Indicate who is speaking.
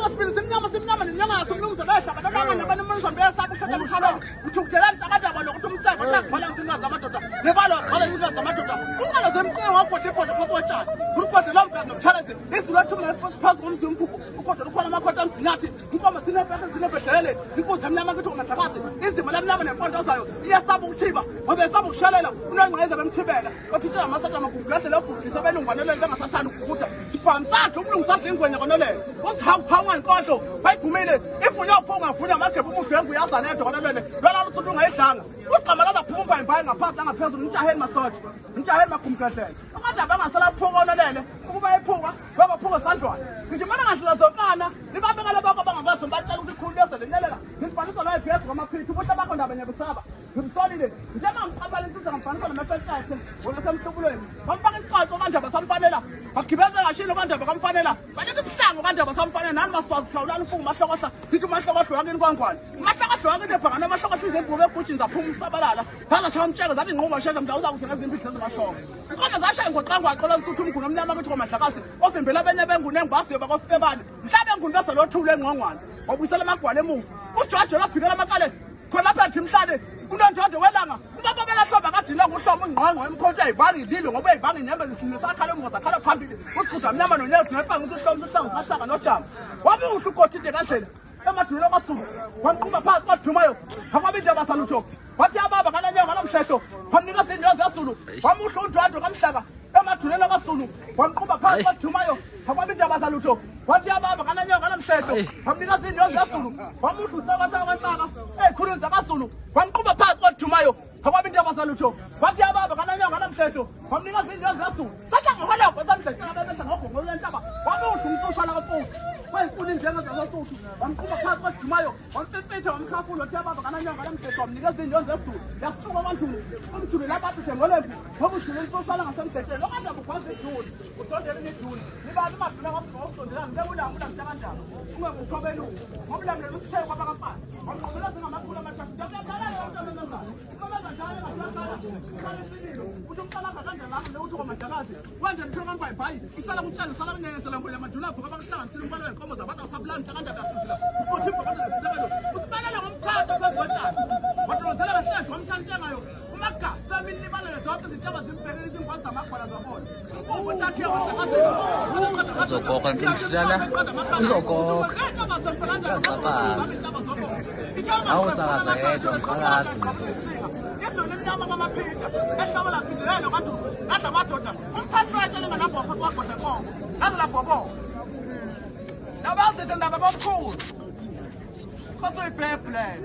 Speaker 1: sibili simnyama nenyanga somlunguza behlaba nabanga nabantu besapho shada mkhalo uthukujela mtakada lokho umseko takubhala ngingaza amadoda lebalo qala ngingaza amadoda ungala zemcingo wagodle ibhodo phototshana ugodle lomgadi nochallenge isizulu athuma phakathi komzimkhukhu ugodle ukhona amakhota amzinyathi inkomo zinebhehlele inkuzi emnyama ukuthi ungathakazi izimo lemnyama nempondo zayo iyasaba ukuthiba ngoba esaba ukushelela unengqayeza bemthibela othithe amasatha amagugahle lokugisa belungwanelele bengasathanda ukugudla siphambisathu umlungu sadla ingwenya konolele uzihawu nkonhlo bayiphumile ifunye uphunga vuna amagebhe umudwengu uyazana edonolele lona lusuthi ungayidlanga uqamalala phumba imbaye ngaphansi angaphezulu umtshaheni masotsha umtshaheni magumgadlela amadaba angasala phunga onolele ukuba iphunga babaphunga sandlwana ngijimana ngandlela zonkana libabekala bakho bangakwazi batshela ukuthi khululeze lenyelela ngibhalisa la iphepha ngamaphithu ukuthi bakho ndaba nyabusaba ngibsolile njengoba ngiqabalisa ngibhalisa namafethathe wona semhlubulweni bamfaka isiqaco kandaba samfanela bagibeza ngashilo kandaba kamfanela banika isihlangu kandaba samfanela nani maswazi khawulana ufunga mahlokohla ngithi umahlokohla wakini kwangwane umahlokohla wakini ebhangana amahlokohla izembuke egujini zaphuma umsabalala baza shaya umtsheke zathi inquma sheza mdawuza kuthi ngezimbihle zimashoko inkomo zashaya ngoqangwa aqola isuthu umgunu omnyama ukuthi komadlakazi ovimbela benye bengune engibasiyo bakofebani mhlabe enguni bese lothule engqongwane wabuyisela amagwala emuva uJojo lafikela amakale khona lapha ethi mhlane unondondo welanga ubababela hloba kadila ngohloma ungqongqo emkhonto ayibani idilo ngoba ayibani inyembe zisinezakhala ngozakhala phambili usikhutha mnyama nonyezi nepanga usihlomo usihlangu sashaka nojama wabe uhle ukotide kanjena emadulelo kaSulu wamqhuba phansi kwadumayo akwabindi abasalutho wathi ababa kananyengo namhlehlo wamnika izinyozi yaSulu wamuhla uNdwandwe kamhlaka emadulelo kaSulu wamqhuba phansi kwadumayo akwabindi abasalutho wathi ababa kananyengo namhlehlo wamnika izinyozi yaSulu wamuhla usakatha kaNtaka ekhulunza kaSulu wamqhuba phansi kwadumayo akwabindi abasalutho wathi ababa kananyengo namhlehlo wamnika izinyozi yaSulu sahlanga ngoloko samhlehlo ababehla ngogongolo lentaba wamuhla umsoshana kaMpofu wayifuna indlela zaSuthu wamqhuba phansi kwadumayo wamfefetha wamkhafula wathi ababa kananyengo namhlehlo wamnika izinyozi yaSulu yasuka kwaNduli umduli lapha athi ngolembu ngoba uDuli umsoshana ngasemhletheni lokade abugwazi iduli udondele iduli libani maduna kwabusondela ngibekulanga ulamhla kanjani ungabukhobela ngoba lamle usithe kwabakamfana wamqhubela ngamakhulu amathathu ndabalalela uNtomazana uNtomazana njalo ngahlakala uqala isililo uthi uqala kanjani lapho lewuthi kwamadakazi manje ngithola ngambhayibhayi isala kutshela sala kunesela ngoya maduna apho abakuhlanganisile umbalo wenkomo zabantu asabulani kanjani basizila uthi ibhakade lesisebelo usibalela ngomkhathi phezulu wadonzela kahle wamthantengayo umaga samini libalele zonke izintaba zimbhekele izingwazi zamagwala zabona inkumbu takhe wasakazela
Speaker 2: uzogoqa ngimhlala uzogoqa awusakaza yedwa umphakathi
Speaker 1: izolo emnyama kwamaphitha ehloko laphindelelo kanti nadla amadoda umphathi wayetshele nganabo waphathi wagodla kongo naze labhobo nabazethe ndaba komkhulu khoso ibhebhu leyo